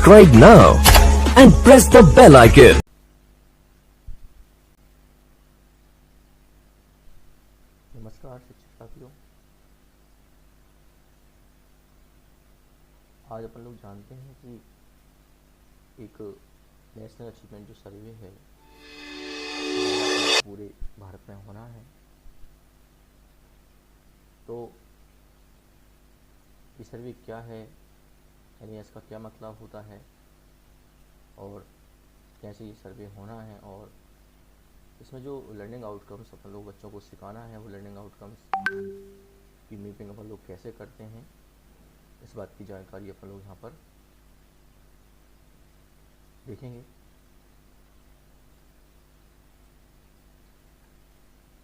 Subscribe now and press the bell icon. नमस्कार शिक्षक साथियों, आज अपन लोग जानते हैं कि एक नेशनल अचीवमेंट जो सर्वे है पूरे भारत में होना है। तो ये सर्वे क्या है, NES का क्या मतलब होता है और कैसे ये सर्वे होना है, और इसमें जो लर्निंग आउटकम्स अपन लोग बच्चों को सिखाना है वो लर्निंग आउटकम्स की मैपिंग अपन लोग कैसे करते हैं, इस बात की जानकारी अपन लोग यहाँ पर देखेंगे।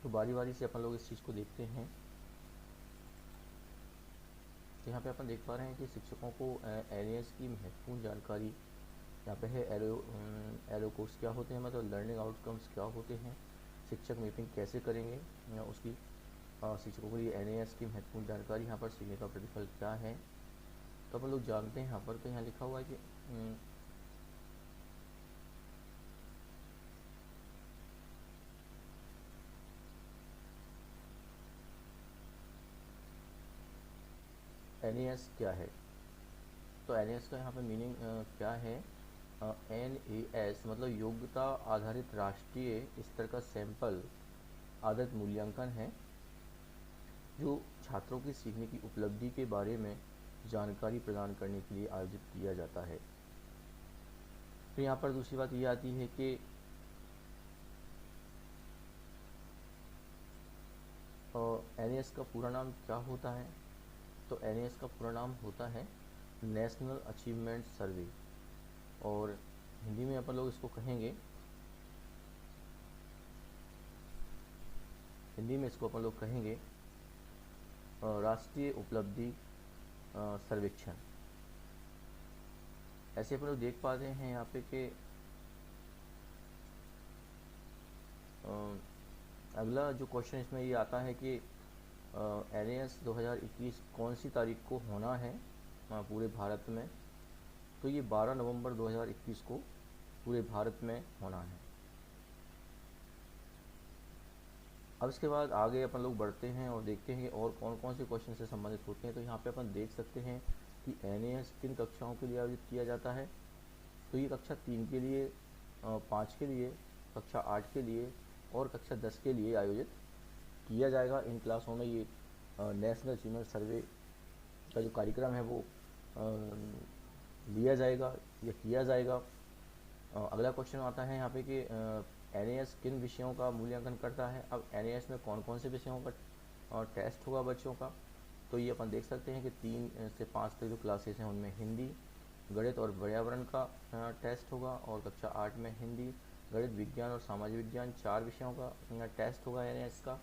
तो बारी बारी से अपन लोग इस चीज़ को देखते हैं। तो यहाँ पे अपन देख पा रहे हैं कि शिक्षकों को NES की महत्वपूर्ण जानकारी यहाँ पे है। एरो कोर्स क्या होते हैं, मतलब लर्निंग आउटकम्स क्या होते हैं, शिक्षक मैपिंग कैसे करेंगे उसकी, शिक्षकों के लिए NES की महत्वपूर्ण जानकारी, यहाँ पर सीखने का प्रतिफल क्या है। तो अपन लोग जानते हैं यहाँ पर, तो यहाँ लिखा हुआ है कि NES क्या है। तो NES का यहाँ पे मीनिंग क्या है। NES मतलब योग्यता आधारित राष्ट्रीय स्तर का सैंपल आधारित मूल्यांकन है, जो छात्रों की सीखने की उपलब्धि के बारे में जानकारी प्रदान करने के लिए आयोजित किया जाता है। फिर यहाँ पर दूसरी बात ये आती है कि NES का पूरा नाम क्या होता है। तो NES का पूरा नाम होता है नेशनल अचीवमेंट सर्वे, और हिंदी में अपन लोग इसको कहेंगे, हिंदी में इसको अपन लोग कहेंगे राष्ट्रीय उपलब्धि सर्वेक्षण। ऐसे अपन लोग देख पाते हैं यहाँ पे कि अगला जो क्वेश्चन इसमें ये आता है कि NES 2021 कौन सी तारीख को होना है पूरे भारत में। तो ये 12 नवंबर 2021 को पूरे भारत में होना है। अब इसके बाद आगे अपन लोग बढ़ते हैं और देखते हैं और कौन कौन से क्वेश्चन से संबंधित होते हैं। तो यहाँ पे अपन देख सकते हैं कि NES किन कक्षाओं के लिए आयोजित किया जाता है। तो ये कक्षा 3 के लिए, 5 के लिए, कक्षा 8 के लिए और कक्षा 10 के लिए आयोजित किया जाएगा। इन क्लासों में ये नेशनल अचीवमेंट सर्वे का जो कार्यक्रम है वो लिया जाएगा या किया जाएगा। अगला क्वेश्चन आता है यहाँ पे कि NES किन विषयों का मूल्यांकन करता है। अब NES में कौन कौन से विषयों का टेस्ट होगा बच्चों का। तो ये अपन देख सकते हैं कि 3 से 5 तक जो क्लासेस हैं उनमें हिंदी, गणित और पर्यावरण का टेस्ट होगा, और कक्षा 8 में हिंदी, गणित, विज्ञान और सामाजिक विज्ञान 4 विषयों का टेस्ट होगा NES का,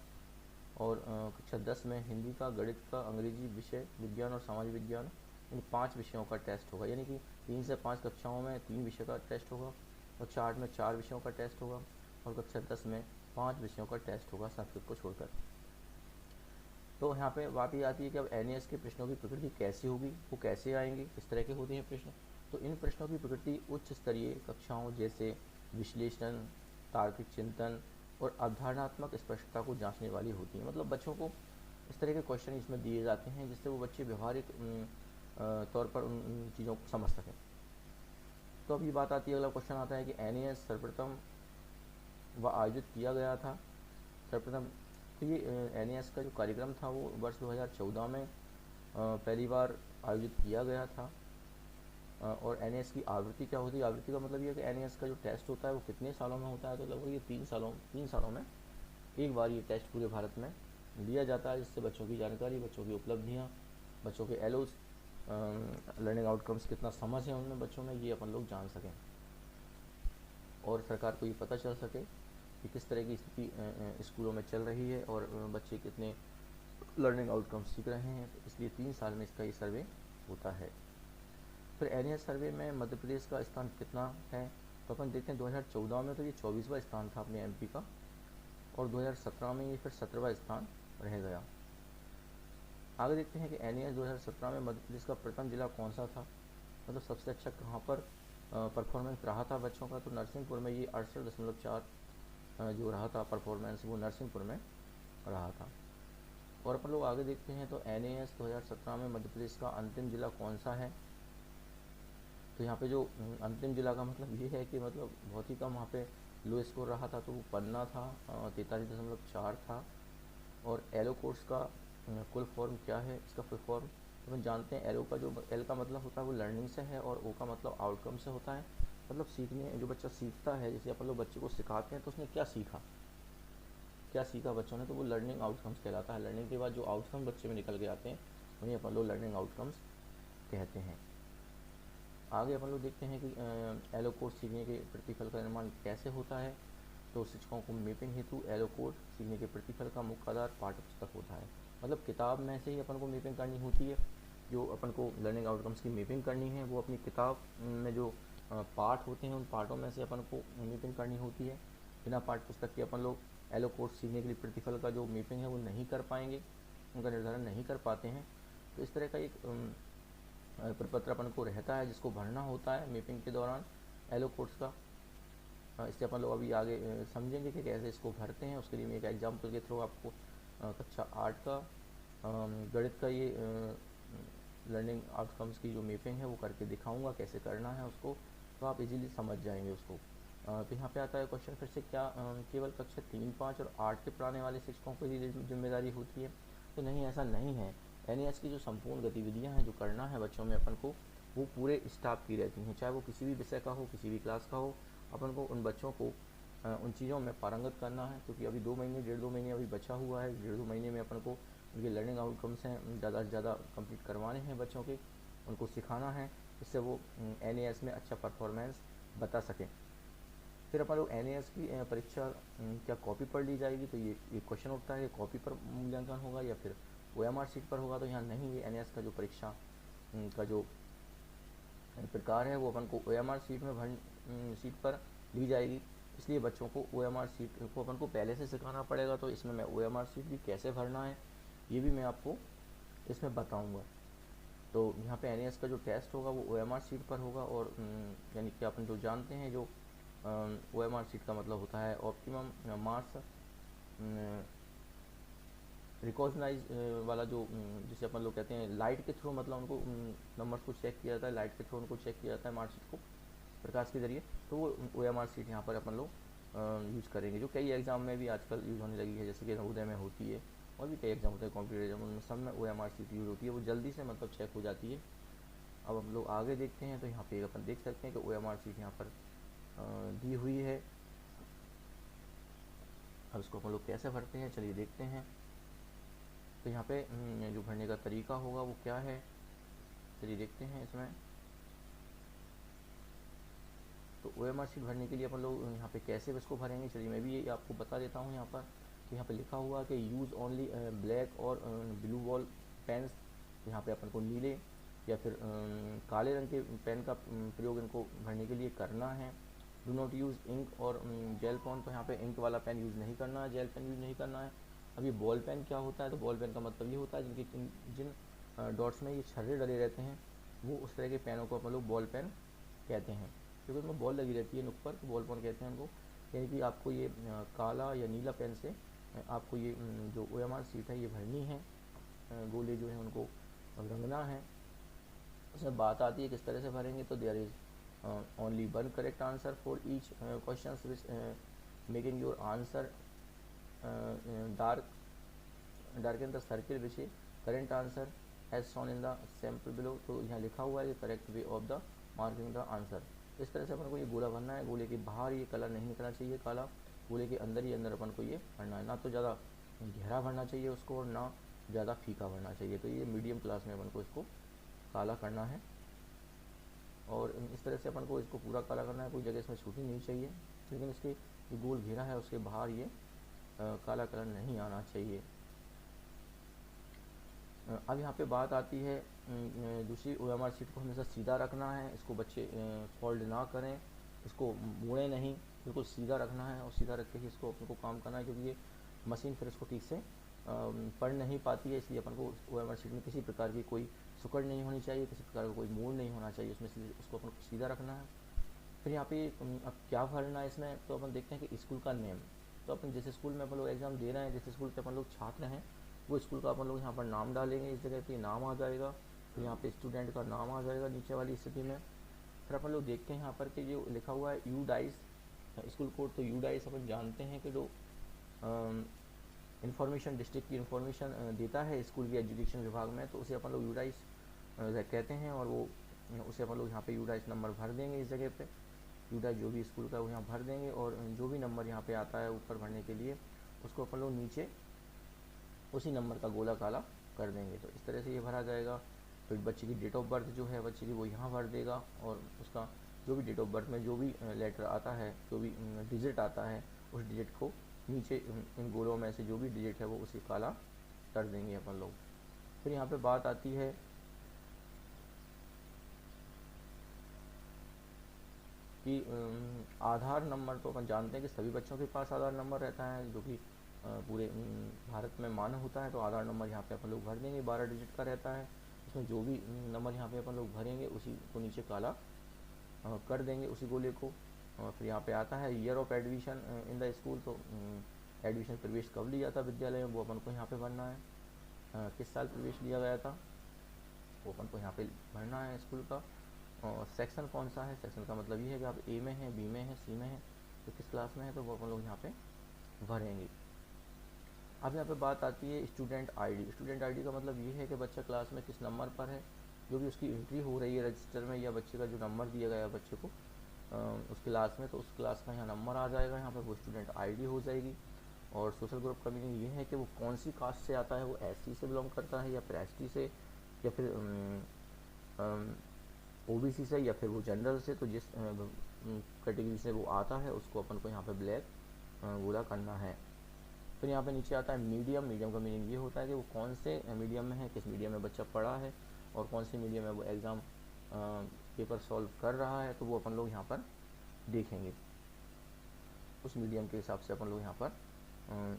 और कक्षा 10 में हिंदी का, गणित का, अंग्रेजी विषय, विज्ञान और सामाजिक विज्ञान, इन 5 विषयों का टेस्ट होगा। यानी कि 3 से 5 कक्षाओं में 3 विषय का टेस्ट होगा, कक्षा 8 में 4 विषयों का टेस्ट होगा, और कक्षा 10 में 5 विषयों का टेस्ट होगा संस्कृत को छोड़कर। तो यहाँ पे बात ये आती है कि अब NES के प्रश्नों की प्रकृति कैसी होगी, वो कैसे आएंगे, किस तरह के होते हैं प्रश्न। तो इन प्रश्नों की प्रकृति उच्च स्तरीय कक्षाओं जैसे विश्लेषण, तार्किक चिंतन और अवधारणात्मक स्पष्टता को जांचने वाली होती है। मतलब बच्चों को इस तरह के क्वेश्चन इसमें दिए जाते हैं जिससे वो बच्चे व्यवहारिक तौर पर उन चीज़ों को समझ सकें। तो अब ये बात आती है, अगला क्वेश्चन आता है कि NES सर्वप्रथम वह आयोजित किया गया था। सर्वप्रथम तो ये NES का जो कार्यक्रम था वो वर्ष 2014 में पहली बार आयोजित किया गया था। और NES की आवृत्ति क्या होती है। आवृत्ति का मतलब ये है कि NES का जो टेस्ट होता है वो कितने सालों में होता है। तो लगभग ये 3 सालों में एक बार ये टेस्ट पूरे भारत में लिया जाता है, जिससे बच्चों की जानकारी, बच्चों की उपलब्धियाँ, बच्चों के एलोज, लर्निंग आउटकम्स कितना समझ है उनमें बच्चों में, ये अपन लोग जान सकें, और सरकार को ये पता चल सके कि किस तरह की स्थिति स्कूलों में चल रही है और बच्चे कितने लर्निंग आउटकम्स सीख रहे हैं। तो इसलिए 3 साल में इसका ये सर्वे होता है। फिर NES सर्वे में मध्य प्रदेश का स्थान कितना है। तो अपन देखते हैं 2014 में तो ये 24वां स्थान था अपने MP का, और 2017 में ये फिर 17वां स्थान रह गया। आगे देखते हैं कि NES 2017 में मध्य प्रदेश का प्रथम जिला कौन सा था। मतलब सबसे अच्छा कहाँ पर परफॉर्मेंस रहा था बच्चों का, तो नरसिंहपुर में ये 68.4 जो रहा था परफॉर्मेंस, वो नरसिंहपुर में रहा था। और अपन लोग आगे देखते हैं तो NAS 2017 में मध्य प्रदेश का अंतिम जिला कौन सा है। तो यहाँ पे जो अंतिम जिला का मतलब ये है कि मतलब बहुत ही कम वहाँ पे लो स्कोर रहा था, तो वो पन्ना था, 43.4 था। और एलो कोर्स का फुल फॉर्म क्या है, इसका फुल फॉर्म तो हम जानते हैं। एलो का जो एल का मतलब होता है वो लर्निंग से है, और ओ का मतलब आउटकम से होता है। मतलब सीखने, जो बच्चा सीखता है, जैसे अपन लोग बच्चे को सिखाते हैं तो उसने क्या सीखा, क्या सीखा बच्चों ने, तो वो लर्निंग आउटकम्स कहलाता है। लर्निंग के बाद जो आउटकम बच्चे में निकल के आते हैं उन्हें अपन लोग लर्निंग आउटकम्स कहते हैं। आगे अपन लोग देखते हैं कि एलो कोड सीखने के प्रतिफल का निर्माण कैसे होता है। तो शिक्षकों को मैपिंग हेतु एलो कोड सीखने के प्रतिफल का मुख्य आधार पाठ्य पुस्तक होता है। मतलब किताब में से ही अपन को मैपिंग करनी होती है। जो अपन को लर्निंग आउटकम्स की मैपिंग करनी है वो अपनी किताब में जो पार्ट होते हैं उन पार्टों में से अपन को मैपिंग करनी होती है। बिना पाठ्य पुस्तक के अपन लोग एलो कोड सीखने के लिए प्रतिफल का जो मैपिंग है वो नहीं कर पाएंगे, उनका निर्धारण नहीं कर पाते हैं। तो इस तरह का एक प्रपत्र अपन को रहता है जिसको भरना होता है मैपिंग के दौरान एलो कोड्स का। इससे अपन लोग अभी आगे समझेंगे कि कैसे इसको भरते हैं। उसके लिए मैं एक एग्जाम्पल के थ्रू आपको कक्षा 8 का गणित का ये लर्निंग आउटकम्स की जो मैपिंग है वो करके दिखाऊंगा कैसे करना है उसको, तो आप इजीली समझ जाएंगे उसको। तो यहाँ पे आता है क्वेश्चन फिर से, क्या केवल कक्षा 3, 5 और 8 के पढ़ाने वाले शिक्षकों की ही जिम्मेदारी होती है। तो नहीं, ऐसा नहीं है। NAS की जो संपूर्ण गतिविधियाँ हैं जो करना है बच्चों में अपन को, वो पूरे स्टाफ की रहती हैं। चाहे वो किसी भी विषय का हो, किसी भी क्लास का हो, अपन को उन बच्चों को उन चीज़ों में पारंगत करना है। क्योंकि अभी 2 महीने, 1.5-2 महीने अभी बचा हुआ है। 1.5-2 महीने में अपन को उनके लर्निंग आउटकम्स हैं ज़्यादा से ज़्यादा कंप्लीट करवाने हैं बच्चों के, उनको सिखाना है, जिससे वो NAS में अच्छा परफॉर्मेंस बता सकें। फिर अपन लोग NAS की परीक्षा क्या कॉपी पर ली जाएगी, तो ये क्वेश्चन उठता है कि कॉपी पर मूल्यांकन होगा या फिर OMR शीट पर होगा। तो यहाँ नहीं, ये NAS का जो परीक्षा का जो प्रकार है वो अपन को OMR शीट में शीट पर ली जाएगी। इसलिए बच्चों को OMR शीट को अपन को पहले से सिखाना पड़ेगा। तो इसमें मैं OMR शीट भी कैसे भरना है ये भी मैं आपको इसमें बताऊंगा। तो यहाँ पे NAS का जो टेस्ट होगा वो OMR शीट पर होगा, और यानी कि अपन जो जानते हैं जो OMR शीट का मतलब होता है ऑप्टिमम मार्क्स रिकॉग्नाइज वाला जो जिसे अपन लोग कहते हैं लाइट के थ्रू, मतलब उनको नंबर्स को चेक किया जाता है, लाइट के थ्रू उनको चेक किया जाता है मार्कशीट को प्रकाश के जरिए। तो वो OMR शीट यहाँ पर अपन लोग यूज़ करेंगे, जो कई एग्जाम में भी आजकल यूज़ होने लगी है। जैसे कि नवोदय में होती है और भी कई एग्जाम होते हैं कॉम्पिटेटिव एग्जाम, उनमें सब में OMR शीट यूज़ होती है। वो जल्दी से मतलब चेक हो जाती है। अब हम लोग आगे देखते हैं तो यहाँ पे अपन देख सकते हैं कि OMR शीट यहाँ पर दी हुई है। अब इसको अपन लोग कैसे भरते हैं चलिए देखते हैं। तो यहाँ पे जो भरने का तरीका होगा वो क्या है, चलिए देखते हैं इसमें। तो OMR शीट भरने के लिए अपन लोग यहाँ पे कैसे इसको भरेंगे, चलिए मैं भी ये आपको बता देता हूँ यहाँ पर। तो यहाँ पे लिखा हुआ है कि यूज़ ओनली ब्लैक और ब्लू बॉल पेन्स। यहाँ पे अपन को नीले या फिर काले रंग के पेन का प्रयोग इनको भरने के लिए करना है। डू नॉट यूज़ इंक और जेल पेन। तो यहाँ पे इंक वाला पेन यूज़ नहीं करना है, जेल पेन यूज़ नहीं करना है। अब ये बॉल पेन क्या होता है, तो बॉल पेन का मतलब ये होता है जिन डॉट्स में ये छर्रे डले रहते हैं, वो उस तरह के पेनों को अपन लोग बॉल पेन कहते हैं। क्योंकि उसमें बॉल लगी रहती है नुक पर, तो बॉल पेन कहते हैं उनको। यानी कि आपको ये काला या नीला पेन से आपको ये जो OMR शीट है ये भरनी है। गोले जो है उनको रंगना है। उसमें बात आती है किस तरह से भरेंगे, तो there is only one correct answer for each question which making your answer darken the circle which is current answer as shown in the sample below। तो यहाँ लिखा हुआ है correct way of the marking the answer. इस तरह से अपन को ये गोला भरना है। गोले के बाहर ये कलर नहीं निकलना चाहिए काला, गोले के अंदर ही अंदर अपन को ये भरना है। ना तो ज़्यादा गहरा भरना चाहिए उसको और ना ज़्यादा फीका भरना चाहिए। तो ये मीडियम क्लास में अपन को इसको काला करना है, और इस तरह से अपन को इसको पूरा काला करना है। कोई जगह इसमें छूटनी नहीं चाहिए, लेकिन इसके जो गोल घेरा है उसके बाहर ये काला कलर नहीं आना चाहिए। अब यहाँ पे बात आती है दूसरी OMR शीट को हमेशा सीधा रखना है। इसको बच्चे फोल्ड ना करें, इसको मोड़े नहीं, बिल्कुल सीधा रखना है और सीधा रख के ही इसको अपन को काम करना है। क्योंकि ये मशीन फिर इसको ठीक से पढ़ नहीं पाती है, इसलिए अपन को OMR शीट में किसी प्रकार की कोई सुकड़ नहीं होनी चाहिए, किसी प्रकार का कोई मोड़ नहीं होना चाहिए उसमें, उसको अपन को सीधा रखना है। फिर यहाँ पे अब क्या भरना है इसमें, तो अपन देखते हैं कि स्कूल का नेम। तो अपन जिस स्कूल में अपन लोग एग्ज़ाम दे रहे हैं, जिस स्कूल के अपन लोग छात्र हैं, वो स्कूल का अपन लोग यहाँ पर नाम डालेंगे। इस जगह पे नाम आ जाएगा, फिर यहाँ पे स्टूडेंट का नाम आ जाएगा नीचे वाली स्थिति में। फिर अपन लोग देखते हैं यहाँ पर कि जो लिखा हुआ है यू डाइस स्कूल कोड, तो यू डाइस अपन जानते हैं कि जो इंफॉर्मेशन डिस्ट्रिक्ट की इंफॉर्मेशन देता है स्कूल की एजुकेशन विभाग में, तो उसे अपन लोग यू डाइस कहते हैं। और वो उसे अपन लोग यहाँ पे यू डाइस नंबर भर देंगे इस जगह पे। यू डाइस जो भी स्कूल का वो यहाँ भर देंगे, और जो भी नंबर यहाँ पे आता है ऊपर भरने के लिए, उसको अपन लोग नीचे उसी नंबर का गोला काला कर देंगे। तो इस तरह से ये भरा जाएगा। फिर बच्चे की डेट ऑफ बर्थ जो है बच्चे की, वो यहाँ भर देगा, और उसका जो भी डेट ऑफ बर्थ में जो भी लेटर आता है, जो भी डिजिट आता है, उस डिजिट को नीचे इन गोलों में से जो भी डिजिट है वो उसे काला कर देंगे अपन लोग। फिर यहाँ पे बात आती है कि आधार नंबर, तो अपन जानते हैं कि सभी बच्चों के पास आधार नंबर रहता है, जो कि पूरे भारत में मान्य होता है। तो आधार नंबर यहाँ पे अपन लोग भर देंगे, 12 डिजिट का रहता है। उसमें जो भी नंबर यहाँ पे अपन लोग भरेंगे उसी को नीचे काला कर देंगे, उसी गोले को। फिर यहाँ पे आता है year of admission in the school, तो एडमिशन प्रवेश कब लिया था विद्यालय में, वो अपन को यहाँ पे भरना है। किस साल प्रवेश लिया गया था, वो अपन को यहाँ पे भरना है स्कूल का। और सेक्शन कौन सा है, सेक्शन का मतलब ये है कि आप ए में हैं, बी में हैं, सी में हैं, तो किस क्लास में है, तो वो अपन लोग यहाँ पे भरेंगे। अब यहाँ पे बात आती है स्टूडेंट आईडी। स्टूडेंट आईडी का मतलब ये है कि बच्चा क्लास में किस नंबर पर है, जो भी उसकी एंट्री हो रही है रजिस्टर में, या बच्चे का जो नंबर दिया गया है बच्चे को उस क्लास में, तो उस क्लास का यहाँ नंबर आ जाएगा, यहाँ पर वो स्टूडेंट आईडी हो जाएगी। और सोशल ग्रुप का मीनिंग ये है कि वो कौन सी कास्ट से आता है, वो एससी से बिलोंग करता है, या फिर एसटी से, या फिर ओबीसी से, या फिर वो जनरल से। तो जिस कैटेगरी से वो आता है उसको अपन को यहाँ पे ब्लैक गोला करना है। फिर यहाँ पे नीचे आता है मीडियम। मीडियम का मीनिंग ये होता है कि वो कौन से मीडियम में है, किस मीडियम में बच्चा पढ़ा है, और कौन से मीडियम में वो एग्ज़ाम पेपर सॉल्व कर रहा है, तो वो अपन लोग यहाँ पर देखेंगे। उस मीडियम के हिसाब से अपन लोग यहाँ पर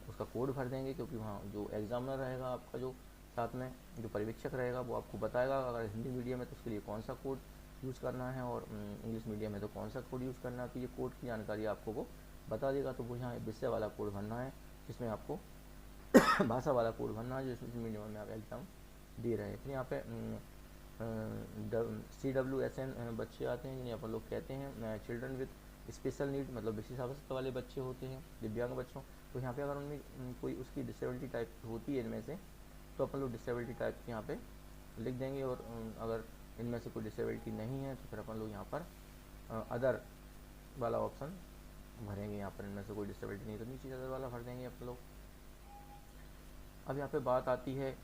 उसका कोड भर देंगे, क्योंकि वहाँ जो एग्ज़ामिनर रहेगा आपका, जो साथ में जो पर्यवेक्षक रहेगा, वो आपको बताएगा अगर हिंदी मीडियम है तो उसके लिए कौन सा कोड यूज़ करना है, और इंग्लिश मीडियम है तो कौन सा कोड यूज़ करना है। तो ये कोड की जानकारी आपको वो बता देगा। तो वो यहाँ विषय वाला कोड भरना है, जिसमें आपको भाषा वाला कोड भरना है, जो इस मीडियम में आप एग्ज़ाम दे रहे हैं। फिर यहाँ पे CWSN बच्चे आते हैं, जिन्हें अपन लोग कहते हैं चिल्ड्रन विद स्पेशल नीड, मतलब विशेष आवश्यकता वाले बच्चे होते हैं, दिव्यांग बच्चों। तो यहाँ पे अगर उनमें कोई उसकी डिसेबिलिटी टाइप होती है इनमें से, तो अपन लोग डिसेबिलिटी टाइप यहाँ पे लिख देंगे। और अगर इनमें से कोई डिसेबिलिटी नहीं है तो फिर अपन लोग यहाँ पर अदर वाला ऑप्शन भरेंगे। यहाँ पर इनमें से कोई डिसेबिलिटी नहीं तो नीचे अदर वाला भर देंगे अपन लोग। अब यहाँ पे बात आती है,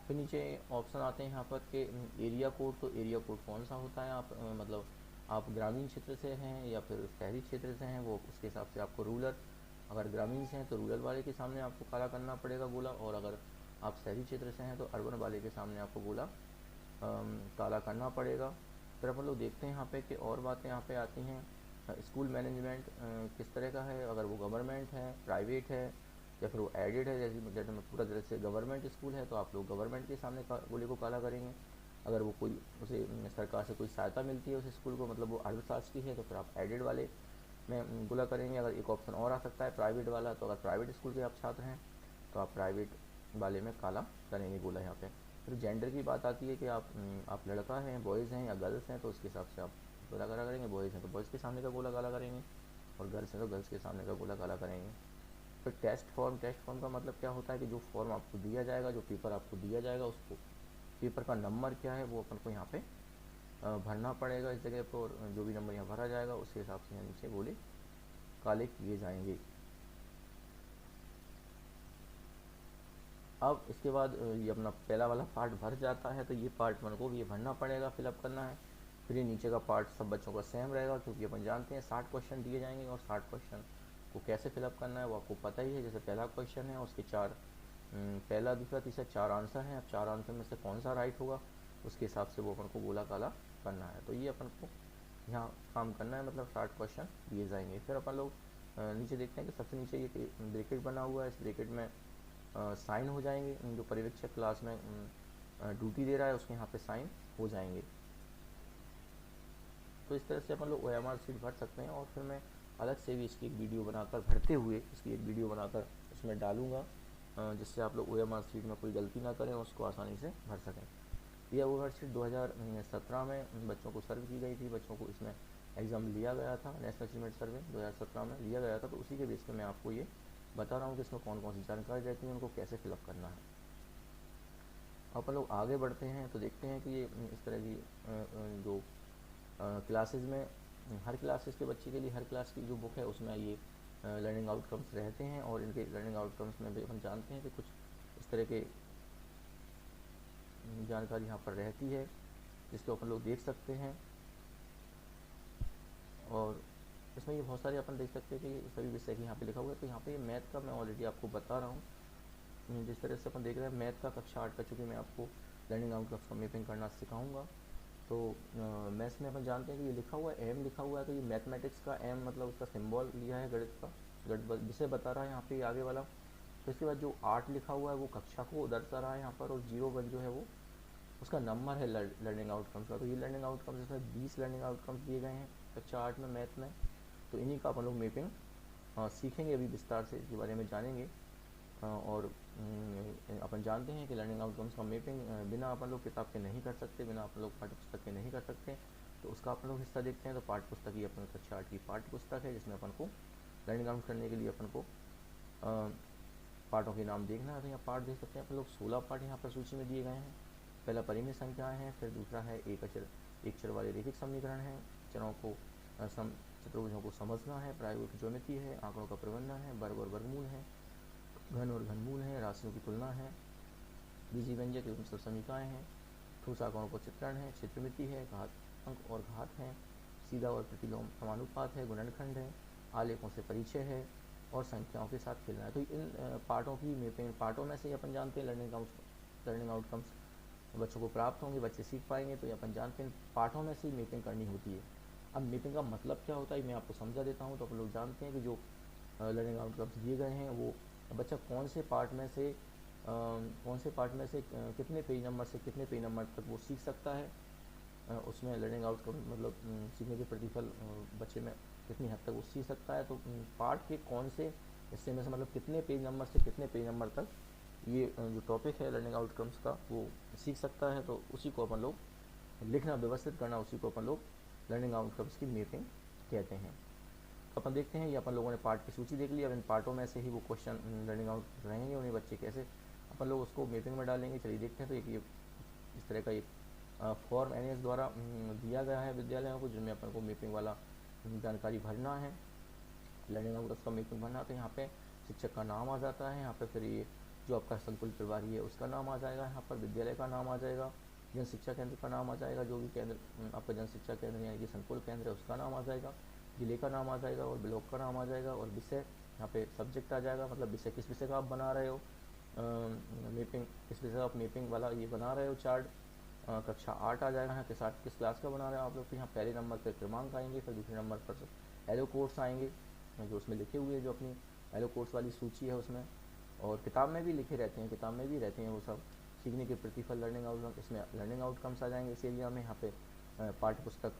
फिर नीचे ऑप्शन आते हैं यहाँ पर के एरिया कोड। तो एरिया कोड कौन सा होता है, आप मतलब आप ग्रामीण क्षेत्र से हैं या फिर शहरी क्षेत्र से हैं, वो उसके हिसाब से आपको रूरल, अगर ग्रामीण से हैं तो रूरल वाले के सामने आपको काला करना पड़ेगा गोला, और अगर आप शहरी क्षेत्र से हैं तो अर्बन वाले के सामने आपको गोला काला करना पड़ेगा। फिर अपन लोग देखते हैं यहाँ पे कि और बातें यहाँ पे आती हैं। स्कूल मैनेजमेंट किस तरह का है, अगर वो गवर्नमेंट है, प्राइवेट है, या फिर वो एडेड है, जैसे में पूरा तरह से गवर्नमेंट स्कूल है तो आप लोग गवर्नमेंट के सामने गोले को काला करेंगे। अगर वो कोई उसे सरकार से कोई सहायता मिलती है उस स्कूल को, मतलब वो अर्थशास्त्री है, तो फिर आप एडेड वाले में गोला करेंगे। अगर एक ऑप्शन और आ सकता है प्राइवेट वाला, तो अगर प्राइवेट स्कूल के आप छात्र हैं तो आप प्राइवेट वाले में काला करेंगे गोला यहाँ पे। फिर जेंडर की बात आती है कि आप लड़का हैं, बॉयज़ हैं या गर्ल्स हैं, तो उसके हिसाब से आप गोला काला करेंगे। बॉयज़ हैं तो बॉयज़ के सामने का गोला काला करेंगे, और गर्ल्स हैं तो गर्ल्स के सामने का गोला काला करेंगे। फिर टेस्ट फॉर्म का मतलब क्या होता है कि जो फॉर्म आपको दिया जाएगा, जो पेपर आपको दिया जाएगा, उसको पेपर का नंबर क्या है वो अपन को यहाँ पे भरना पड़ेगा इस जगह पर, और जो भी नंबर यहाँ भरा जाएगा उसके हिसाब से यहाँ नीचे गोले काले किए जाएंगे। अब इसके बाद ये अपना पहला वाला पार्ट भर जाता है, तो ये पार्ट मन को भी ये भरना पड़ेगा, फिलअप करना है। फिर ये नीचे का पार्ट सब बच्चों का सेम रहेगा, क्योंकि अपन जानते हैं 60 क्वेश्चन दिए जाएंगे, और 60 क्वेश्चन को कैसे फिलअप करना है वो आपको पता ही है। जैसे पहला क्वेश्चन है, उसके पहला, दूसरा, तीसरा 4 आंसर हैं। अब 4 आंसर में से कौन सा राइट होगा उसके हिसाब से वो अपन को गोला काला करना है। तो ये अपन को यहाँ काम करना है, मतलब 60 क्वेश्चन दिए जाएंगे। फिर अपन लोग नीचे देखते हैं कि सबसे नीचे ये ब्रैकेट बना हुआ है, इस ब्रैकेट में साइन हो जाएंगे, जो पर्यवेक्षक क्लास में ड्यूटी दे रहा है उसके यहाँ पे साइन हो जाएंगे। तो इस तरह से अपन लोग OMR शीट भर सकते हैं, और फिर मैं अलग से भी इसकी एक वीडियो बनाकर भरते हुए इसकी एक वीडियो बनाकर उसमें डालूंगा, जिससे आप लोग OMR शीट में कोई गलती ना करें, उसको आसानी से भर सकें। यह OMR शीट 2017 में बच्चों को सर्व की गई थी, बच्चों को इसमें एग्ज़ाम लिया गया था, नेशनल अचीवमेंट सर्वे 2017 में लिया गया था। तो उसी के बेस पे मैं आपको ये बता रहा हूँ कि इसमें कौन कौन सी जानकारी रहती है, उनको कैसे फिलअप करना है। अपन लोग आगे बढ़ते हैं तो देखते हैं कि ये इस तरह की जो क्लासेस में हर क्लासेस के बच्चे के लिए हर क्लास की जो बुक है उसमें ये लर्निंग आउटकम्स रहते हैं, और इनके लर्निंग आउटकम्स में भी हम जानते हैं कि कुछ इस तरह के जानकारी यहाँ पर रहती है जिसको अपन लोग देख सकते हैं। और इसमें ये बहुत सारे अपन देख सकते हैं कि सभी विषय की यहाँ पे लिखा हुआ है। तो यहाँ पे मैथ का मैं ऑलरेडी आपको बता रहा हूँ, जिस तरह से अपन देख रहे हैं मैथ का कक्षा 8 का, चूँकि मैं आपको लर्निंग आउटकम्स का मैपिंग करना सिखाऊंगा। तो मैथ्स में अपन जानते हैं कि ये लिखा हुआ है एम लिखा हुआ है, तो ये मैथमेटिक्स का एम मतलब उसका सिंबल लिया है गणित का, गणित विषय बता रहा है यहाँ पे आगे वाला। तो इसके बाद जो 8 लिखा हुआ है वो कक्षा को दर्शा रहा है यहाँ पर, और 01 जो है वो उसका नंबर है लर्निंग आउटकम्स का। तो ये लर्निंग आउटकम्स, इसमें 20 लर्निंग आउटकम्स दिए गए हैं कक्षा 8 में मैथ में। तो इन्हीं का अपन लोग मैपिंग सीखेंगे, अभी विस्तार से इसके बारे में जानेंगे। और अपन जानते हैं कि लर्निंग आउटकम्स का मैपिंग बिना अपन लोग किताब के नहीं कर सकते, बिना अपन लोग पाठ्य पुस्तक के नहीं कर सकते। तो उसका अपन लोग हिस्सा देखते हैं। तो पाठ्य पुस्तक ही अपन कक्षा 8 की पाठ्य पुस्तक है, जिसमें अपन को लर्निंग आउट करने के लिए अपन को पार्टों के नाम देखना है। तो यहाँ पार्ट देख सकते हैं अपन लोग, 16 पार्ट यहाँ पर सूची में दिए गए हैं। पहला परिमेय संख्याएँ हैं, फिर दूसरा है एक चर वाले रैखिक समीकरण है, चरों को चतुर्भुजों को समझना है, प्रायोगिक ज्योमेट्री है, आंकड़ों का प्रबंधन है, वर्ग और वर्गमूल है, घन और घनमूल है, राशियों की तुलना है, बीजी व्यंजक एवं समीकाएँ हैं, ठोस आंकड़ों का चित्रण है, क्षेत्रमिति है, घातांक और घात है, सीधा और प्रतिलोम समानुपात है, गुणनखंड है, आलेखों से परिचय है, और संख्याओं के साथ खेलना है। तो इन पार्टों की मैपिंग, पार्टों में से अपन जानते हैं लर्निंग आउटकम्स बच्चों को प्राप्त होंगे, बच्चे सीख पाएंगे। तो ये अपन जानते हैं पार्टों में से ही मैपिंग करनी होती है। अब मैपिंग का मतलब क्या होता है मैं आपको समझा देता हूँ। तो अपन लोग जानते हैं कि जो लर्निंग आउटकम्स दिए गए हैं वो बच्चा कौन से पार्ट में से कितने पेज नंबर से कितने पेज नंबर तक वो सीख सकता है, उसमें लर्निंग आउटकम मतलब सीखने के प्रतिफल बच्चे में कितनी हद तक वो सीख सकता है। तो पार्ट के कौन से हिस्से में से मतलब कितने पेज नंबर से कितने पेज नंबर तक ये जो टॉपिक है लर्निंग आउटकम्स का वो सीख सकता है, तो उसी को अपन लोग लिखना, व्यवस्थित करना, उसी को अपन लोग लर्निंग आउटकम्स की मैपिंग कहते हैं। तो अपन देखते हैं, ये अपन लोगों ने पार्ट की सूची देख ली। अब इन पार्टों में से ही वो क्वेश्चन लर्निंग आउट रहेंगे, उन्हें बच्चे कैसे अपन लोग उसको मैपिंग में डालेंगे, चलिए देखते हैं। तो एक ये इस तरह का एक फॉर्म NAS द्वारा दिया गया है विद्यालयों को, जिनमें अपन को मैपिंग वाला जानकारी भरना है, लर्निंग आउटकम्स का मैपिंग भरना। तो यहाँ पे शिक्षक का नाम आ जाता है, यहाँ पे फिर ये जो आपका संकुल प्रभारी है उसका नाम आ जाएगा, यहाँ पर विद्यालय का नाम आ जाएगा, जन शिक्षा केंद्र का नाम आ जाएगा, जो भी केंद्र आपका जन शिक्षा केंद्र यानी कि संकुल केंद्र है उसका नाम आ जाएगा, जिले का नाम आ जाएगा, और ब्लॉक का नाम आ जाएगा, और विषय यहाँ पे सब्जेक्ट आ जाएगा, मतलब विषय किस विषय का आप बना रहे हो, मैपिंग किस विषय का आप मैपिंग वाला ये बना रहे हो चार्ट। कक्षा 8 आ जाएगा, यहाँ किस क्लास का बना रहे हो आप लोग। तो यहाँ पहले नंबर पर क्रमांक आएंगे, फिर दूसरे नंबर पर एलो कोड्स आएंगे जो उसमें लिखे हुए हैं, जो अपनी एलो कोड्स वाली सूची है उसमें, और किताब में भी लिखे रहते हैं, किताब में भी रहते हैं वो सब सीखने के प्रतिफल लर्निंग आउटकम। इसमें लर्निंग आउटकम्स आ जाएंगे इस एरिया में। यहाँ पे पाठ्य पुस्तक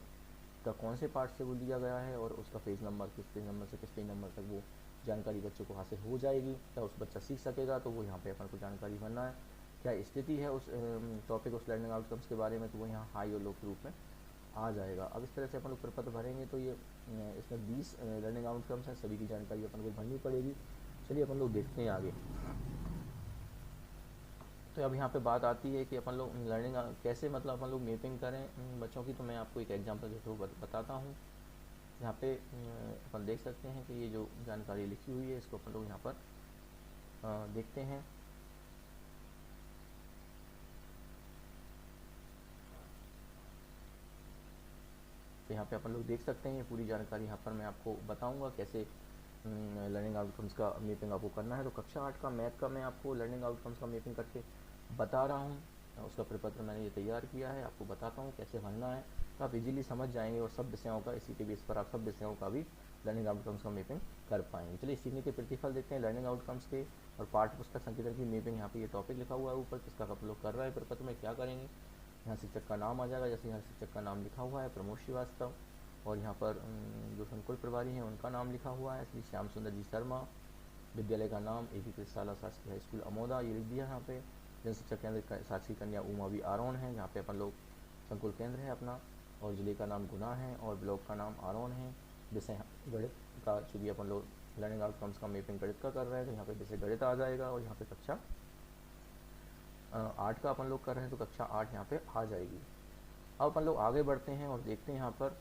का कौन से पार्ट से वो लिया गया है, और उसका पेज नंबर किस पेज नंबर से किस पेज नंबर तक वो जानकारी बच्चे को हासिल हो जाएगी, क्या उस बच्चा सीख सकेगा। तो वो यहाँ पे अपन को जानकारी भरना है, क्या स्थिति है उस टॉपिक उस लर्निंग आउटकम्स के बारे में, तो वो यहाँ हाई और लो के रूप में आ जाएगा। अब इस तरह से अपन लोग प्रपत्र भरेंगे। तो ये इसमें 20 लर्निंग आउटकम्स हैं, सभी की जानकारी अपन को भरनी पड़ेगी। चलिए अपन लोग देखते हैं आगे। तो अब यहाँ पे बात आती है कि अपन लोग लर्निंग कैसे मतलब अपन लोग मैपिंग करें बच्चों की। तो मैं आपको एक एग्जांपल के थ्रू बताता हूँ। यहाँ पे अपन देख सकते हैं कि ये जो जानकारी लिखी हुई है इसको अपन लोग यहाँ पर देखते हैं। तो यहाँ पे अपन लोग देख सकते हैं ये पूरी जानकारी यहाँ पर मैं आपको बताऊँगा कैसे लर्निंग आउटकम्स का मैपिंग आपको करना है। तो कक्षा 8 का मैथ का मैं आपको लर्निंग आउटकम्स का मैपिंग करके बता रहा हूँ। उसका प्रपत्र मैंने ये तैयार किया है, आपको बताता हूँ कैसे भरना है। तो आप इजीली समझ जाएंगे और सब विषयों का इसी के बेस पर आप सब विषयों का भी लर्निंग आउटकम्स का मैपिंग कर पाएंगे। चलिए सीखने के प्रतिफल देखते हैं लर्निंग आउटकम्स के और पाठ्य पुस्तक संकेतन की मैपिंग। यहाँ पे ये टॉपिक लिखा हुआ है ऊपर, किसका आप लोग कर रहे हैं प्रपत्र में, क्या करेंगे। यहाँ शिक्षक का नाम आ जाएगा, जैसे यहाँ शिक्षक का नाम लिखा हुआ है प्रमोद श्रीवास्तव, और यहाँ पर जो संकुल प्रभारी हैं उनका नाम लिखा हुआ है श्री श्याम सुंदर जी शर्मा। विद्यालय का नाम एकीकृत शाला शासकीय हाई स्कूल अमोदा, ये लिख दिया यहाँ पे। जन शिक्षा केंद्र शासकीय कन्या उमावी आरोन है, यहाँ पे अपन लोग संकुल केंद्र है अपना, और जिले का नाम गुना है, और ब्लॉक का नाम आरोन है। विषय गणित का, चूँकि अपन लोग लर्निंग आउटकम्स का मैपिंग गणित का कर रहे हैं तो यहाँ पे विषय गणित आ जाएगा, और यहाँ पे कक्षा 8 का अपन लोग कर रहे हैं तो कक्षा 8 यहाँ पे आ जाएगी। अब अपन लोग आगे बढ़ते हैं और देखते हैं यहाँ पर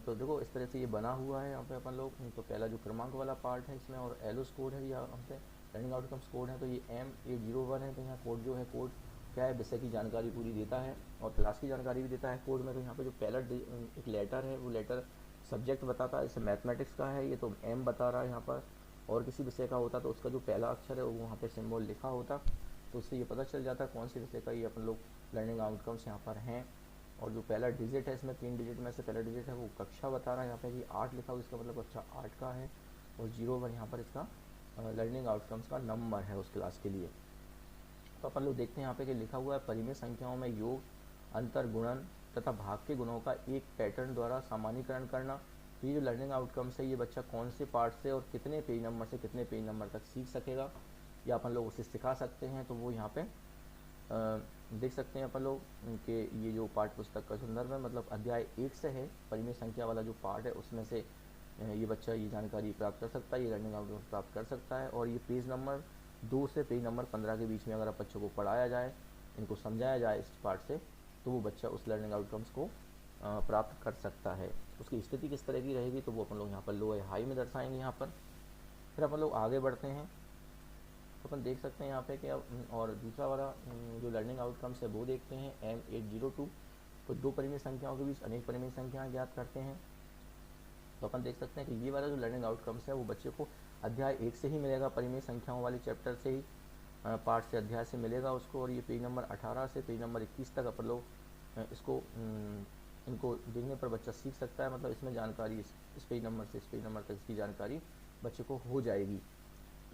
तो देखो इस तरह से ये बना हुआ है यहाँ पे अपन लोग। तो पहला जो क्रमांक वाला पार्ट है इसमें, और एलोस कोड है, या हम पे लर्निंग आउटकम्स कोड है, तो ये M801 है। तो यहाँ कोड जो है, कोड क्या है, विषय की जानकारी पूरी देता है और क्लास की जानकारी भी देता है कोड में। तो यहाँ पे जो पहला एक लेटर है वो लेटर सब्जेक्ट बताता है, जैसे मैथमेटिक्स का है ये तो M बता रहा है यहाँ पर, और किसी विषय का होता तो उसका जो पहला अक्षर है वो वहाँ पे सिंबल लिखा होता, तो उससे ये पता चल जाता है कौन से विषय का ये अपन लोग लर्निंग आउटकम्स यहाँ पर हैं। और जो पहला डिजिट है इसमें, 3 डिजिट में से पहला डिजिट है वो कक्षा बता रहा है, यहाँ पे कि 8 लिखा हुआ, इसका मतलब कक्षा 8 का है, और 01 यहाँ पर इसका लर्निंग आउटकम्स का नंबर है उस क्लास के लिए। तो अपन लोग देखते हैं यहाँ पे कि लिखा हुआ है परिमेय संख्याओं में योग, अंतर, गुणन तथा भाग के गुणों का एक पैटर्न द्वारा सामान्यीकरण करना। तो ये जो लर्निंग आउटकम्स है ये बच्चा कौन से पार्ट से और कितने पेज नंबर से कितने पेज नंबर तक सीख सकेगा, या अपन लोग उसे सिखा सकते हैं। तो वो यहाँ पे देख सकते हैं अपन लोग कि ये जो पाठ्य पुस्तक का संदर्भ है, मतलब अध्याय 1 से है, परिमेय संख्या वाला जो पार्ट है उसमें से ये बच्चा ये जानकारी प्राप्त कर सकता है, ये लर्निंग आउटकम्स प्राप्त कर सकता है। और ये पेज नंबर 2 से पेज नंबर 15 के बीच में अगर आप बच्चों को पढ़ाया जाए, इनको समझाया जाए इस पार्ट से, तो वो बच्चा उस लर्निंग आउटकम्स को प्राप्त कर सकता है। उसकी स्थिति किस तरह की रहेगी तो वो अपन लोग यहाँ पर लो या हाई में दर्शाएंगे यहाँ पर। फिर अपन लोग आगे बढ़ते हैं तो अपन देख सकते हैं यहाँ पे कि अब और दूसरा वाला जो लर्निंग आउटकम्स है वो देखते हैं M802। तो दो परिमेय संख्याओं के बीच अनेक परिमेय संख्याएं ज्ञात करते हैं। तो अपन देख सकते हैं कि ये वाला जो लर्निंग आउटकम्स है वो बच्चे को अध्याय 1 से ही मिलेगा, परिमेय संख्याओं वाले चैप्टर से ही, पार्ट से, अध्याय से मिलेगा उसको। और ये पेज नंबर 18 से पेज नंबर 21 तक अपन लोग इसको इनको देखने पर बच्चा सीख सकता है। मतलब इसमें जानकारी इस पेज नंबर से इस पेज नंबर तक इसकी जानकारी बच्चे को हो जाएगी।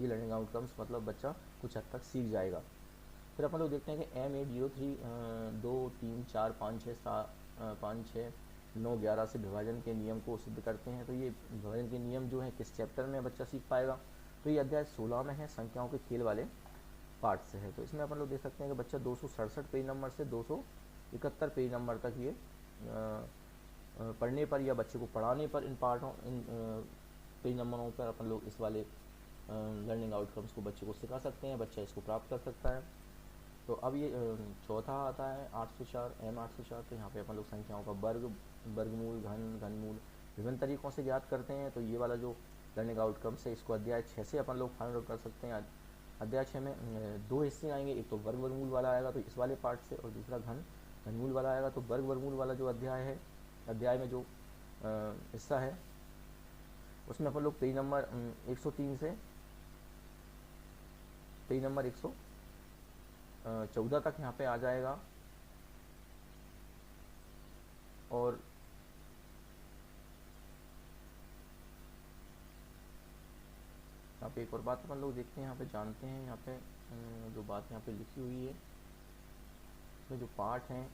ये लर्निंग आउटकम्स मतलब बच्चा कुछ हद तक सीख जाएगा। फिर अपन लोग देखते हैं कि M803 2 3 4 5 6 5 6 9 11 से विभाजन के नियम को सिद्ध करते हैं। तो ये विभाजन के नियम जो है किस चैप्टर में बच्चा सीख पाएगा, तो ये अध्याय 16 में है, संख्याओं के खेल वाले पार्ट से है। तो इसमें अपन लोग देख सकते हैं कि बच्चा 267 पेज नंबर से 271 पेज नंबर तक ये पढ़ने पर या बच्चे को पढ़ाने पर इन पेज नंबरों पर अपन लोग इस वाले लर्निंग आउटकम्स को बच्चे को सिखा सकते हैं, बच्चा इसको प्राप्त कर सकता है। तो अब ये चौथा आता है 804 M804। तो यहाँ पे अपन लोग संख्याओं का वर्ग, वर्गमूल, घनमूल विभिन्न तरीक़ों से ज्ञात करते हैं। तो ये वाला जो लर्निंग आउटकम्स है इसको अध्याय 6 से अपन लोग फाइंड आउट कर सकते हैं। अध्याय 6 में 2 हिस्से आएंगे, एक तो वर्ग वर्गमूल वाला आएगा तो इस वाले पार्ट से, और दूसरा घनमूल वाला आएगा। तो वर्ग वर्गमूल वाला जो अध्याय है, अध्याय में जो हिस्सा है उसमें अपन लोग पेज नंबर 103 से पेज नंबर 114 तक यहाँ पे आ जाएगा। और यहाँ पे एक और बात अपन लोग देखते हैं, यहाँ पे जानते हैं, यहाँ पे जो बात यहाँ पे लिखी हुई है इसमें जो पार्ट हैं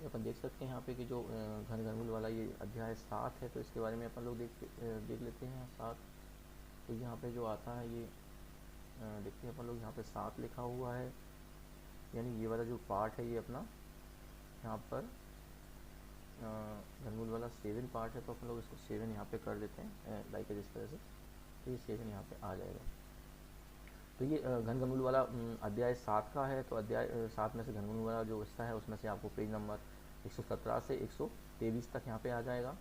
अपन देख सकते हैं यहाँ पे कि जो घनमूल वाला ये अध्याय 7 है। तो इसके बारे में अपन लोग देख लेते हैं 7। तो यहाँ पे जो आता है ये देखते हैं अपन लोग, यहाँ पे 7 लिखा हुआ है, यानी ये वाला जो पार्ट है ये अपना यहाँ पर घनमूल वाला 7 पार्ट है। तो अपन लोग इसको 7 यहाँ पे कर देते हैं लाइक इस तरह से, तो ये 7 यहाँ पे आ जाएगा। तो ये घनमूल वाला अध्याय 7 का है। तो अध्याय 7 में से घनमूल वाला जो हिस्सा है उसमें से आपको पेज नंबर 117 से 123 तक यहाँ पे आ जाएगा।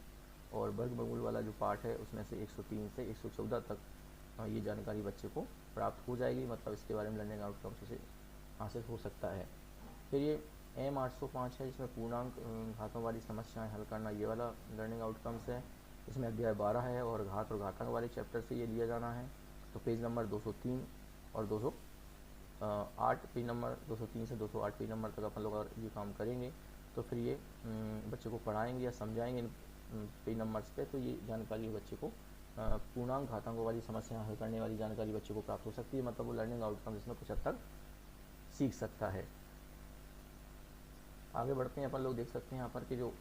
और वर्गमूल वाला जो पार्ट है उसमें से 103 से 114 तक ये जानकारी बच्चे को प्राप्त हो जाएगी, मतलब इसके बारे में लर्निंग आउटकम्स उसे हासिल हो सकता है। फिर ये M805 है, जिसमें पूर्णांक घातों वाली समस्याएं हल करना, ये वाला लर्निंग आउटकम्स है। इसमें अध्याय 12 है और घात और घातांक वाले चैप्टर से ये लिया जाना है। तो पेज नंबर 203 और 204 8 पेज नंबर 203 से 208 पेज नंबर तक अपन लोग अगर ये काम करेंगे तो फिर ये बच्चे को पढ़ाएंगे या समझाएंगे इन पेज नंबर्स पे, तो ये जानकारी बच्चे को पूर्णांक घातांकों वाली समस्या हल करने वाली जानकारी बच्चे को प्राप्त हो सकती है। मतलब वो लर्निंग आउटकम इसमें कुछ हद तक सीख सकता है। आगे बढ़ते हैं, अपन लोग देख सकते हैं यहाँ पर कि जो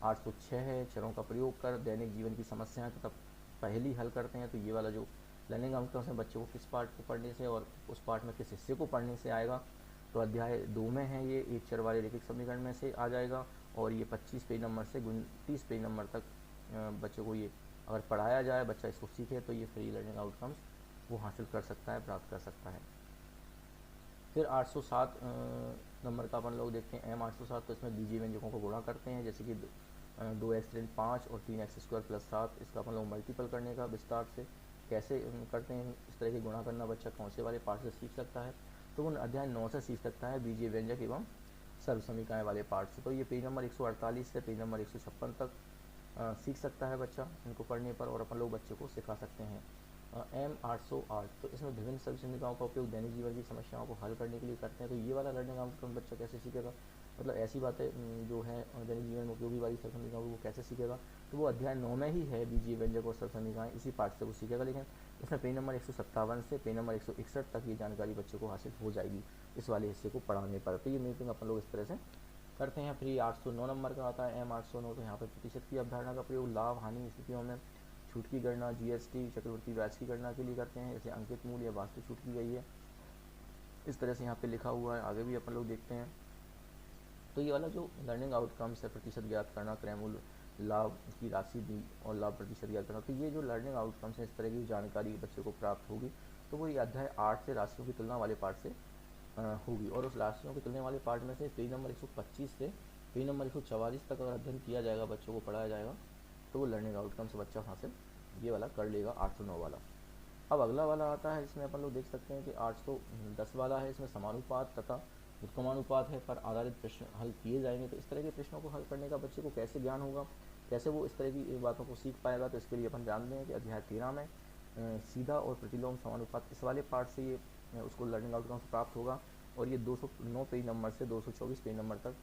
806 है, चरों का प्रयोग कर दैनिक जीवन की समस्याएं तथा पहेली हल करते हैं। तो ये वाला जो लर्निंग आउटकम्स है बच्चे को किस पार्ट को पढ़ने से और उस पार्ट में किस हिस्से को पढ़ने से आएगा, तो अध्याय 2 में है ये, एक चर वाले रैखिक समीकरण में से आ जाएगा। और ये 25 पेज नंबर से 29 पेज नंबर तक बच्चे को ये अगर पढ़ाया जाए, बच्चा इसको सीखे, तो ये फ्री लर्निंग आउटकम्स वो हासिल कर सकता है, प्राप्त कर सकता है। फिर 807 नंबर का अपन लोग देखते हैं M807। तो इसमें बीजीय व्यंजकों को गुणा करते हैं, जैसे कि 2x ऋण 5 और 3x² प्लस 7। इसका अपन लोग मल्टीपल करने का विस्तार से कैसे करते हैं, इस तरह की गुणा करना बच्चा कौन से वाले पार्ट से सीख सकता है, तो वो अध्याय 9 से सीख सकता है, बीजीय व्यंजक एवं सर्व समीकरण वाले पार्ट से। तो ये पेज नंबर 148 से पेज नंबर 156 तक सीख सकता है बच्चा इनको पढ़ने पर, और अपन लोग बच्चे को सिखा सकते हैं। M808 तो इसमें विभिन्न सभी समीकरणों का उपयोग दैनिक जीवन की समस्याओं को हल करने के लिए करते हैं। तो ये वाला लर्निंग आउटकम बच्चा कैसे सीखेगा, मतलब ऐसी बातें जो है दैनिक जीवन में उपयोगी वाली सर्व समीकरणों को वो कैसे सीखेगा, तो वो अध्याय 9 में ही है, बीजीय व्यंजक और सर्व समीकरण, इसी पार्ट से वो सीखेगा। लेकिन इसमें पेज नंबर 157 से पेज नंबर 161 तक ये जानकारी बच्चे को हासिल हो जाएगी इस वाले हिस्से को पढ़ाने पर। तो ये मीटिंग अपन लोग इस तरह से करते हैं। फिर 809 नंबर का आता है M809। तो यहाँ पर प्रतिशत की अवधारणा का प्रयोग लाभ हानि स्थितियों में छूट की गणना, जीएसटी, चक्रवृद्धि ब्याज की गणना के लिए करते हैं, जैसे अंकित मूल्य या वास्तविक छूट की गई है, इस तरह से यहाँ पे लिखा हुआ है। आगे भी अपन लोग देखते हैं। तो ये वाला जो लर्निंग आउटकम्स है, प्रतिशत ज्ञात करना, क्रय मूल्य, लाभ की राशि दी और लाभ प्रतिशत ज्ञात करना, तो ये जो लर्निंग आउटकम्स है, इस तरह की जानकारी बच्चे को प्राप्त होगी। तो वो ये अध्याय 8 से राशियों की तुलना वाले पार्ट से होगी। और उस राशियों की तुलना वाले पार्ट में से पेज नंबर 125 से पेज नंबर 144 तक अगर अध्ययन किया जाएगा, बच्चों को पढ़ाया जाएगा, तो वो लर्निंग आउटकम्स बच्चा हासिल ये वाला कर लेगा, 809 वाला। अब अगला वाला आता है, इसमें अपन लोग देख सकते हैं कि 810 वाला है। इसमें समानुपात तथा उत्क्रमानुपात है पर आधारित प्रश्न हल किए जाएंगे। तो इस तरह के प्रश्नों को हल करने का बच्चे को कैसे ज्ञान होगा, कैसे वो इस तरह की बातों को सीख पाएगा, तो इसके लिए अपन जानते हैं कि अध्याय 13 में सीधा और प्रतिलोम समानुपात, इस वाले पार्ट से ये उसको लर्निंग आउटकम्स प्राप्त होगा। और ये 209 पेज नंबर से 224 पेज नंबर तक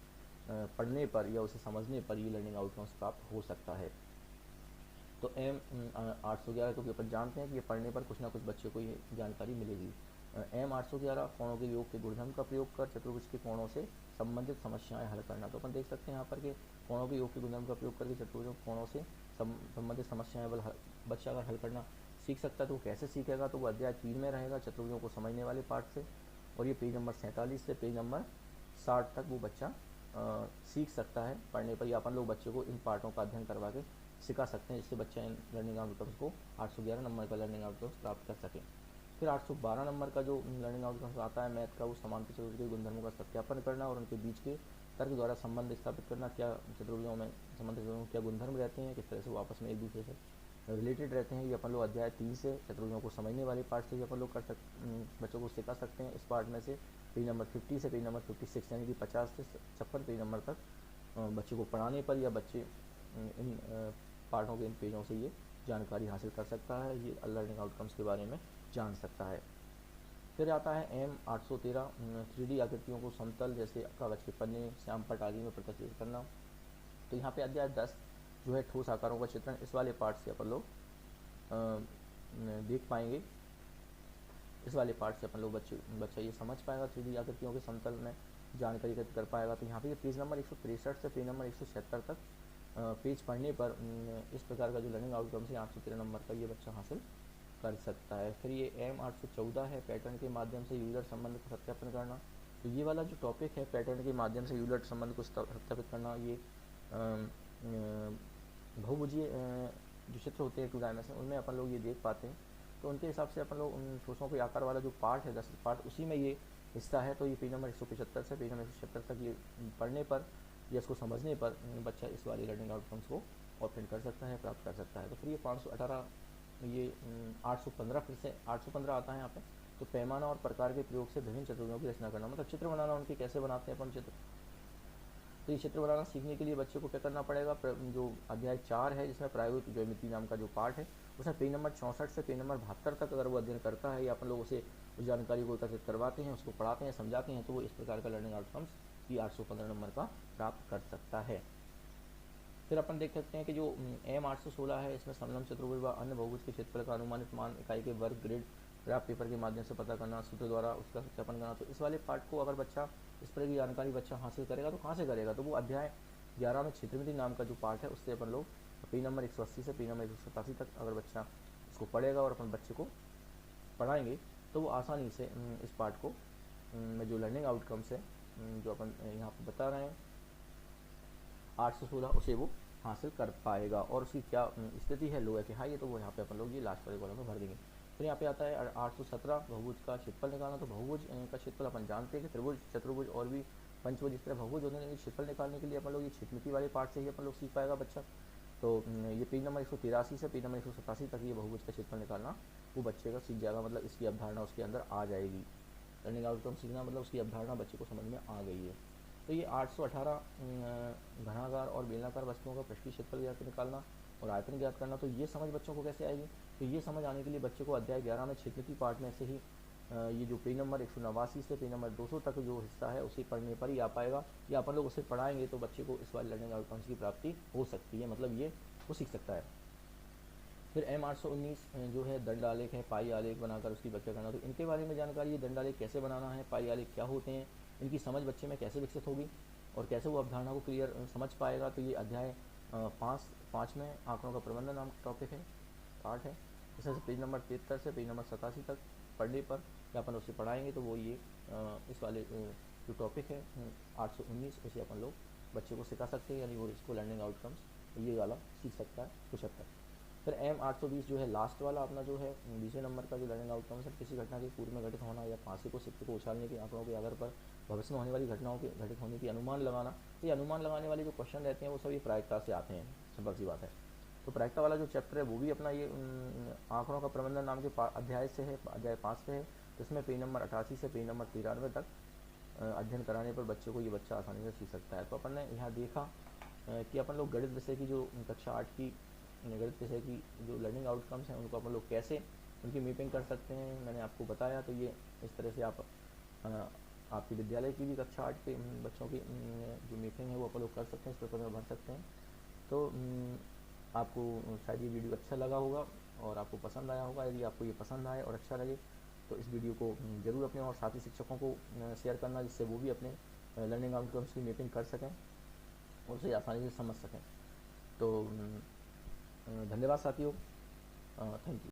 पढ़ने पर या उसे समझने पर ये लर्निंग आउटकम्स प्राप्त हो सकता है। तो M811, क्योंकि अपन जानते हैं कि ये पढ़ने पर कुछ ना कुछ बच्चे को ये जानकारी मिलेगी। M811 कोणों के योग के गुणधर्म का प्रयोग कर चतुर्भुज के कोणों से संबंधित समस्याएं हल करना। तो अपन देख सकते हैं यहाँ पर कि कोणों के योग के गुणधर्म का प्रयोग करके चतुर्भुज कोणों से संबंधित समस्याएं बच्चा अगर हल करना सीख सकता है, तो वो कैसे सीखेगा, तो वो अध्याय 3 में रहेगा, चतुर्भुजों को समझने वाले पार्ट से। और ये पेज नंबर 47 से पेज नंबर 60 तक वो बच्चा सीख सकता है पढ़ने पर, या अपन लोग बच्चे को इन पार्टों का अध्ययन करवा के सिखा सकते हैं, जिससे बच्चा इन लर्निंग आउटकम्स को 811 नंबर का लर्निंग आउटकम्स प्राप्त कर सके। फिर 812 नंबर का जो लर्निंग आउटकम्स आता है मैथ का, वो समांतर चतुर्भुज के गुणधर्मों का सत्यापन करना और उनके बीच के तर्क द्वारा संबंध स्थापित करना। क्या चतुर्भुजों में समांतर चतुर्भुजों में क्या गुणधर्म रहते हैं, किस तरह से वो आपस में एक दूसरे से रिलेटेड रहते हैं, ये अपन लोग अध्याय 3 से चतुर्भुजों को समझने वाले पार्ट से भी अपन लोग बच्चों को सिखा सकते हैं। इस पार्ट में से पेज नंबर 50 से पेज नंबर 56 यानी कि 50 से 56 पेज नंबर तक बच्चे को पढ़ाने पर या बच्चे इन पार्टों के इन पेजों से ये जानकारी हासिल कर सकता है, ये लर्निंग आउटकम्स के बारे में जान सकता है। फिर आता है M813 3D आकृतियों को समतल जैसे कागज के पन्ने, श्यामपट्ट आदि में प्रदर्शित करना। तो यहाँ पे अध्याय 10 जो है ठोस आकारों का चित्रण, इस वाले पार्ट से अपन लोग देख पाएंगे। इस वाले पार्ट से अपन लोग बच्चा ये समझ पाएगा, 3D आकृतियों के समतल में जानकारी एकत्र कर पाएगा। तो यहाँ पे पेज नंबर 163 से पेज नंबर 176 तक पेज पढ़ने पर इस प्रकार का जो लर्निंग आउटकम्स है 813 नंबर का ये बच्चा हासिल कर सकता है। फिर ये M814 है, पैटर्न के माध्यम से यूलर संबंध को सत्यापन करना। तो ये वाला जो टॉपिक है, पैटर्न के माध्यम से यूलर संबंध को सत्यापित करना, ये बहुभुजीय जो चित्र होते हैं 2 डायमेंशन, उनमें अपन लोग ये देख पाते हैं। तो उनके हिसाब से अपन लोग उन ठोसों के आकार वाला जो पार्ट है 10 पार्ट, उसी में ये हिस्सा है। तो ये पेज नंबर 175 से पेज नंबर 176 तक ये पढ़ने पर या इसको समझने पर बच्चा इस वाले लर्निंग आउटकम्स को ऑब्टेन कर सकता है, प्राप्त कर सकता है। तो फिर ये 518 ये 815 फिर से 815 आता है यहाँ पे। तो पैमाना और प्रकार के प्रयोग से विभिन्न चतुर्भुजों की रचना करना, मतलब चित्र बनाना, उनके कैसे बनाते हैं अपन चित्र। तो ये चित्र बनाना सीखने के लिए बच्चे को क्या करना पड़ेगा, जो अध्याय 4 है जिसमें प्रायोगिक ज्यामिति नाम का जो पार्ट है, उसमें पेज नंबर 64 से पेज नंबर 72 तक अगर वो अध्ययन करता है या अपन लोग उसे उस जानकारी को एकत्रित करवाते हैं, उसको पढ़ाते हैं, समझाते हैं, तो वो इस प्रकार का लर्निंग आउटकम्स की 815 नंबर का प्राप्त कर सकता है। फिर अपन देख सकते हैं कि जो एम 816 है, इसमें समलंब चतुर्भुज व अन्य बहुभुज के क्षेत्रफल का अनुमानित मान इकाई के वर्ग ग्रेड ग्राफ पेपर के माध्यम से पता करना, सूत्र द्वारा उसका सत्यापन करना। तो इस वाले पार्ट को अगर बच्चा इस तरह की जानकारी बच्चा हासिल करेगा तो कहाँ से करेगा, तो वो अध्याय 11 में क्षेत्रमिति नाम का जो पार्ट है उससे अपन लोग पेज नंबर 180 से पेज नंबर 187 तक अगर बच्चा इसको पढ़ेगा और अपन बच्चे को पढ़ाएंगे तो वो आसानी से इस पार्ट को में जो लर्निंग आउटकम्स है जो अपन यहाँ पर बता रहे हैं 816 उसे वो हासिल कर पाएगा। और उसकी क्या स्थिति है, लो है कि हाई है, तो वो यहाँ पे अपन लोग ये लास्ट वाले कॉलम में भर देंगे। फिर यहाँ पे आता है 817 बहुभुज का क्षेत्रफल निकालना। तो बहुभुज का क्षेत्रफल अपन जानते हैं कि त्रिभुज, चतुर्भुज और भी पंचभुज इस तरह बहुभुज होते हैं, क्षेत्रफल निकालने के लिए अपन लोग ये क्षेत्रमिति वाले पार्ट से ही अपन लोग सीख पाएगा बच्चा। तो ये पेज नंबर 183 से पेज नंबर 187 तक ये बहुभुज का क्षेत्रफल निकालना वो बच्चे का सीख जाएगा, मतलब इसकी अवधारणा उसके अंदर आ जाएगी। लर्निंग आउटकम सीखना मतलब उसकी अवधारणा बच्चे को समझ में आ गई है। तो ये 818 घनाकार और बेलनाकार वस्तुओं का पृष्ठीय क्षेत्रफल ज्ञात निकालना और आयतन ज्ञात करना। तो ये समझ बच्चों को कैसे आएगी, तो ये समझ आने के लिए बच्चे को अध्याय 11 में क्षेत्रमिति पार्ट में से ही ये जो पेज नंबर 189 से पेज नंबर 200 तक जो हिस्सा है उसे पढ़ने पर ही आ पाएगा, या अपन लोग उसे पढ़ाएंगे तो बच्चे को इस वाले लर्निंग आउटकम्स की प्राप्ति हो सकती है, मतलब ये वो सीख सकता है। फिर M 819 जो है दंड आलेख है, पाई आलेख बनाकर उसकी व्याख्या करना। तो इनके बारे में जानकारी, ये दंड आलेख कैसे बनाना है, पाई आलेख क्या होते हैं, इनकी समझ बच्चे में कैसे विकसित होगी और कैसे वो अवधारणा को क्लियर समझ पाएगा। तो ये अध्याय 5 में आंकड़ों का प्रबंधन नाम का टॉपिक है, पार्ट है। जैसे पेज नंबर 73 से पेज नंबर 87 तक पढ़ने पर या अपन उसे पढ़ाएंगे तो वो ये इस वाले जो टॉपिक है 819 उसे अपन लोग बच्चे को सिखा सकते हैं, यानी वो इसको लर्निंग आउटकम्स ये वाला सीख सकता है कुछ हद तक। फिर M 820 जो है लास्ट वाला अपना जो है 20वें नंबर का जो लर्निंग आउटकम्स है, किसी घटना के पूर्व में घटित होना या फांसी को सिक्के को उछालने के आंकड़ों के आधार पर भविष्य में होने वाली घटनाओं के घटित होने की अनुमान लगाना। तो ये अनुमान लगाने वाले जो क्वेश्चन रहते हैं वो सब ये प्रायिकता से आते हैं, सिंपल सी बात है। तो प्रायिकता वाला जो चैप्टर है वो भी अपना ये आंकड़ों का प्रबंधन नाम के अध्याय से है, अध्याय 5 से है। तो इसमें पेज नंबर 88 से पेज नंबर 93 तक अध्ययन कराने पर बच्चे को ये बच्चा आसानी से सीख सकता है। तो अपन ने यहाँ देखा कि अपन लोग गणित विषय की जो कक्षा 8 की गणित विषय की जो लर्निंग आउटकम्स हैं उनको अपन लोग कैसे उनकी मैपिंग कर सकते हैं, मैंने आपको बताया। तो ये इस तरह से आप आपकी विद्यालय की भी कक्षा 8 के बच्चों की जो मैपिंग है वो अपन लोग कर सकते हैं, इस पेपर में भर सकते हैं। तो आपको शायद ये वीडियो अच्छा लगा होगा और आपको पसंद आया होगा। यदि आपको ये पसंद आए और अच्छा लगे तो इस वीडियो को ज़रूर अपने और साथी शिक्षकों को शेयर करना, जिससे वो भी अपने लर्निंग आउटकम्स की मैपिंग कर सकें और उसे आसानी से समझ सकें। तो धन्यवाद साथियों, थैंक यू।